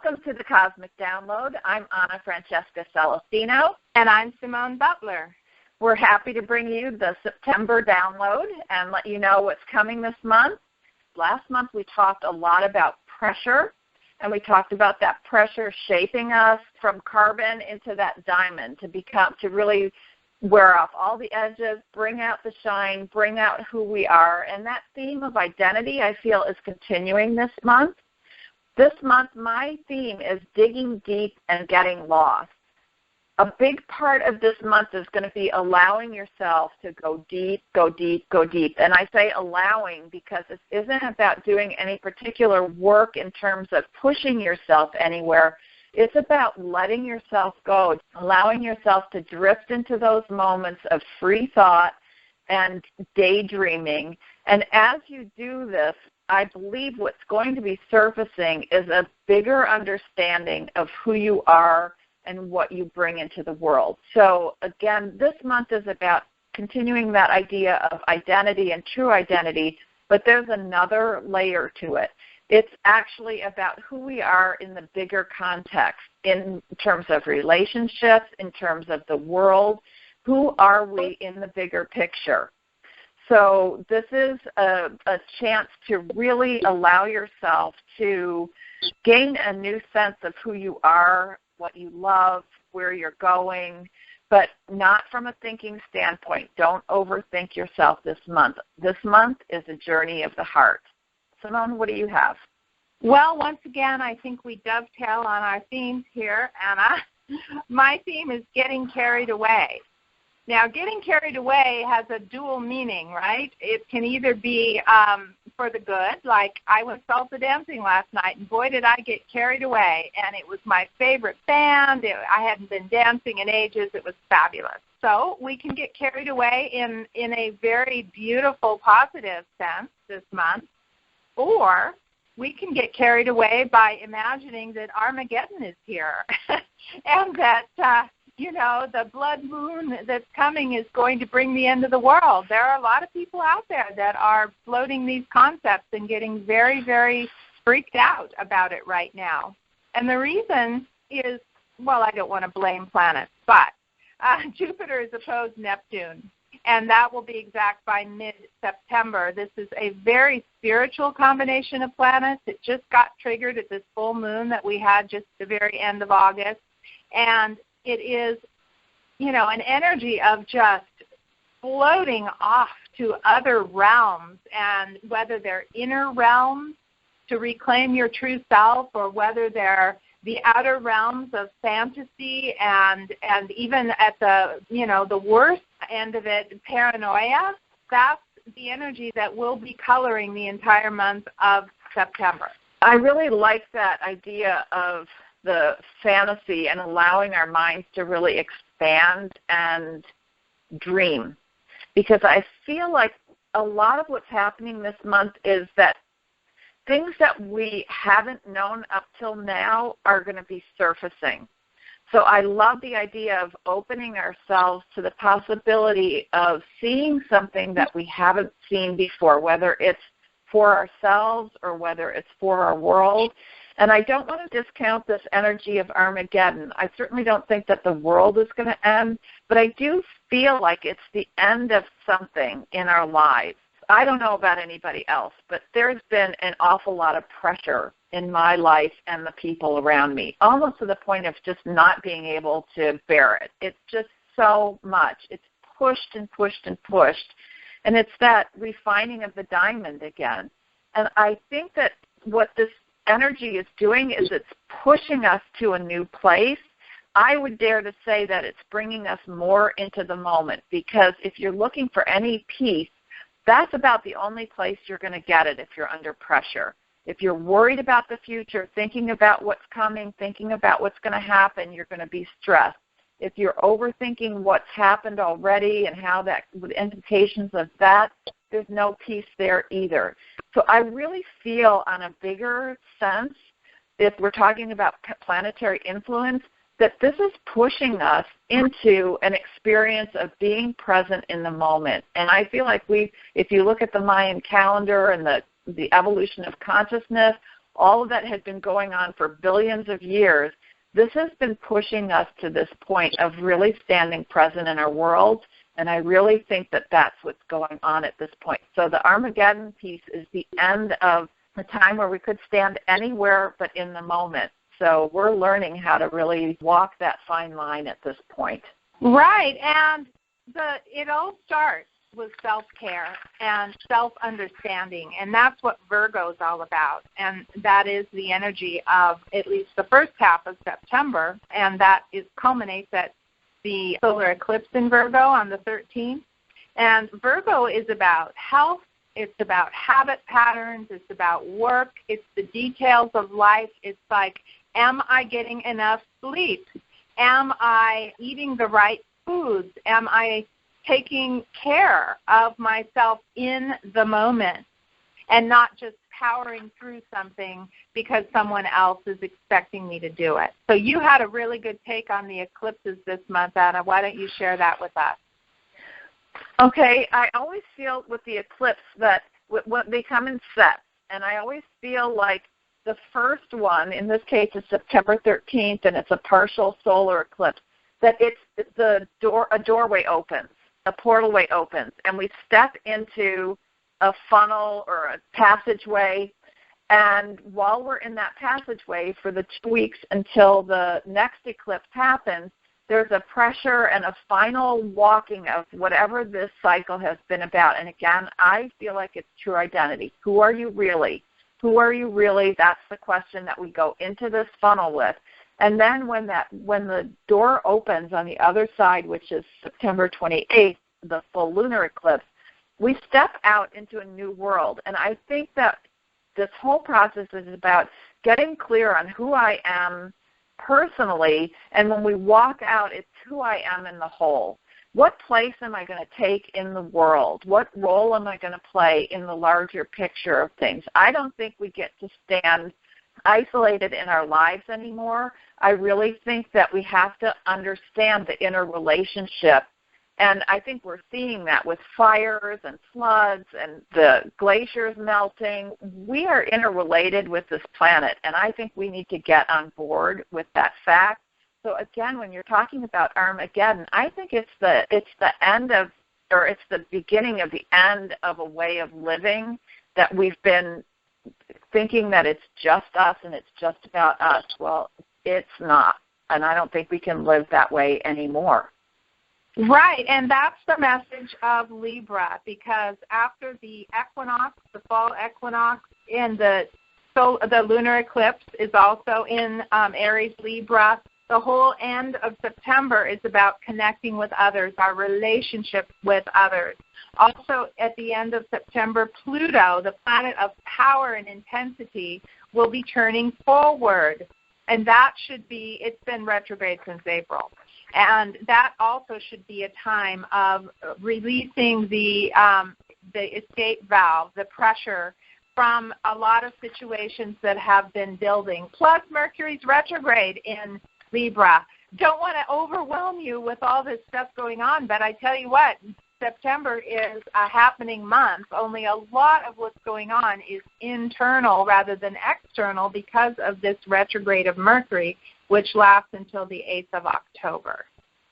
Welcome to the Cosmic Download. I'm Anna Francesca Celestino. And I'm Simone Butler. We're happy to bring you the September download and let you know what's coming this month. Last month we talked a lot about pressure, and we talked about that pressure shaping us from carbon into that diamond to really wear off all the edges, bring out the shine, bring out who we are. And that theme of identity, I feel, is continuing this month. This month, my theme is digging deep and getting lost. A big part of this month is going to be allowing yourself to go deep, go deep, go deep. And I say allowing because it isn't about doing any particular work in terms of pushing yourself anywhere. It's about letting yourself go, allowing yourself to drift into those moments of free thought and daydreaming. And as you do this, I believe what's going to be surfacing is a bigger understanding of who you are and what you bring into the world. So again, this month is about continuing that idea of identity and true identity, but there's another layer to it. It's actually about who we are in the bigger context, in terms of relationships, in terms of the world. Who are we in the bigger picture? So this is a chance to really allow yourself to gain a new sense of who you are, what you love, where you're going, but not from a thinking standpoint. Don't overthink yourself this month. This month is a journey of the heart. Simone, what do you have? Well, once again, I think we dovetail on our themes here, Anna. My theme is getting carried away. Now, getting carried away has a dual meaning, right? It can either be for the good, like I went salsa dancing last night, and boy, did I get carried away, and it was my favorite band. I hadn't been dancing in ages. It was fabulous. So we can get carried away in a very beautiful, positive sense this month, or we can get carried away by imagining that Armageddon is here and that the blood moon that's coming is going to bring the end of the world. There are a lot of people out there that are floating these concepts and getting very, very freaked out about it right now. And the reason is, well, I don't want to blame planets, but Jupiter is opposed Neptune, and that will be exact by mid-September. This is a very spiritual combination of planets. It just got triggered at this full moon that we had just at the very end of August. And it is, an energy of just floating off to other realms, and whether they're inner realms to reclaim your true self, or whether they're the outer realms of fantasy and even at the worst end of it, paranoia, that's the energy that will be coloring the entire month of September. I really like that idea of the fantasy and allowing our minds to really expand and dream, because I feel like a lot of what's happening this month is that things that we haven't known up till now are going to be surfacing. So I love the idea of opening ourselves to the possibility of seeing something that we haven't seen before, whether it's for ourselves or whether it's for our world. And I don't want to discount this energy of Armageddon. I certainly don't think that the world is going to end, but I do feel like it's the end of something in our lives. I don't know about anybody else, but there's been an awful lot of pressure in my life and the people around me, almost to the point of just not being able to bear it. It's just so much. It's pushed and pushed and pushed, and it's that refining of the diamond again. And I think that what this energy is doing is it's pushing us to a new place. I would dare to say that it's bringing us more into the moment, because if you're looking for any peace, that's about the only place you're going to get it if you're under pressure. If you're worried about the future, thinking about what's coming, thinking about what's going to happen, you're going to be stressed. If you're overthinking what's happened already and how that, the implications of that, there's no peace there either. So I really feel on a bigger sense, if we're talking about planetary influence, that this is pushing us into an experience of being present in the moment. And I feel like if you look at the Mayan calendar and the evolution of consciousness, all of that had been going on for billions of years, this has been pushing us to this point of really standing present in our world, and I really think that that's what's going on at this point. So the Armageddon piece is the end of a time where we could stand anywhere but in the moment. So we're learning how to really walk that fine line at this point. Right, and it all starts with self-care and self-understanding, and that's what Virgo is all about, and that is the energy of at least the first half of September, and that culminates at the solar eclipse in Virgo on the 13th. And Virgo is about health, it's about habit patterns, it's about work, it's the details of life. It's like, am I getting enough sleep? Am I eating the right foods? Am I taking care of myself in the moment and not just powering through something because someone else is expecting me to do it? So you had a really good take on the eclipses this month, Anna. Why don't you share that with us? Okay, I always feel with the eclipse that they come in sets, and I always feel like the first one, in this case, is September 13th, and it's a partial solar eclipse, that a doorway opens, a portalway opens, and we step into a funnel or a passageway, and while we're in that passageway for the 2 weeks until the next eclipse happens, there's a pressure and a final walking of whatever this cycle has been about. And again, I feel like it's true identity. Who are you really? Who are you really? That's the question that we go into this funnel with. And then when the door opens on the other side, which is September 28th, the full lunar eclipse, we step out into a new world. And I think that this whole process is about getting clear on who I am personally, and when we walk out, it's who I am in the whole. What place am I going to take in the world? What role am I going to play in the larger picture of things? I don't think we get to stand isolated in our lives anymore. I really think that we have to understand the interrelationship. And I think we're seeing that with fires and floods and the glaciers melting. We are interrelated with this planet, and I think we need to get on board with that fact. So again, when you're talking about Armageddon, I think it's the end of, or it's the beginning of the end of a way of living that we've been thinking that it's just us and it's just about us. Well, it's not, and I don't think we can live that way anymore. Right, and that's the message of Libra, because after the equinox, the fall equinox, and the lunar eclipse is also in Aries Libra, the whole end of September is about connecting with others, our relationship with others. Also, at the end of September, Pluto, the planet of power and intensity, will be turning forward, and that should be, it's been retrograde since April. And that also should be a time of releasing the escape valve, the pressure from a lot of situations that have been building. Plus, Mercury's retrograde in Libra. Don't want to overwhelm you with all this stuff going on, but I tell you what, September is a happening month. Only a lot of what's going on is internal rather than external because of this retrograde of Mercury, which lasts until the 8th of October.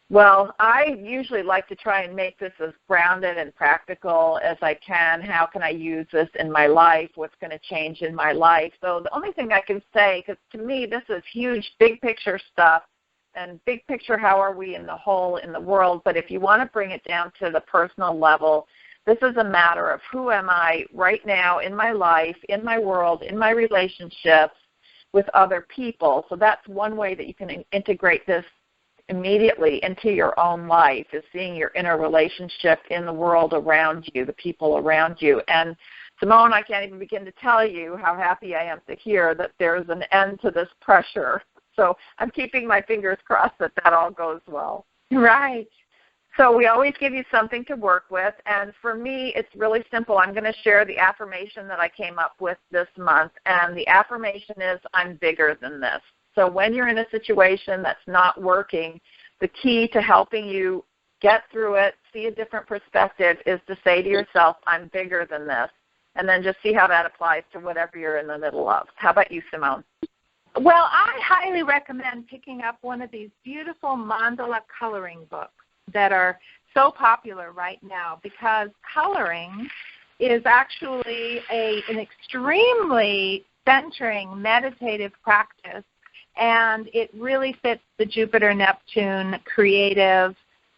Well, I usually like to try and make this as grounded and practical as I can. How can I use this in my life? What's going to change in my life? So the only thing I can say, because to me this is huge, big picture stuff, and big picture, how are we in the whole in the world? But if you want to bring it down to the personal level, this is a matter of who am I right now in my life, in my world, in my relationships with other people. So that's one way that you can integrate this immediately into your own life, is seeing your interrelationship in the world around you, the people around you. And Simone, I can't even begin to tell you how happy I am to hear that there's an end to this pressure. So I'm keeping my fingers crossed that that all goes well. Right. So we always give you something to work with, and for me, it's really simple. I'm going to share the affirmation that I came up with this month, and the affirmation is, I'm bigger than this. So when you're in a situation that's not working, the key to helping you get through it, see a different perspective, is to say to yourself, I'm bigger than this. and then just see how that applies to whatever you're in the middle of. How about you, Simone? Well, I highly recommend picking up one of these beautiful mandala coloring books that are so popular right now, because coloring is actually an extremely centering meditative practice, and it really fits the Jupiter-Neptune creative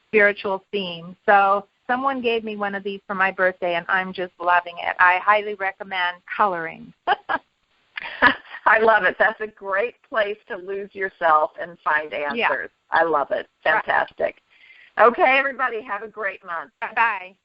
spiritual theme. So someone gave me one of these for my birthday, and I'm just loving it. I highly recommend coloring. I love it. That's a great place to lose yourself and find answers. Yeah. I love it. Fantastic. Okay, everybody, have a great month. Bye.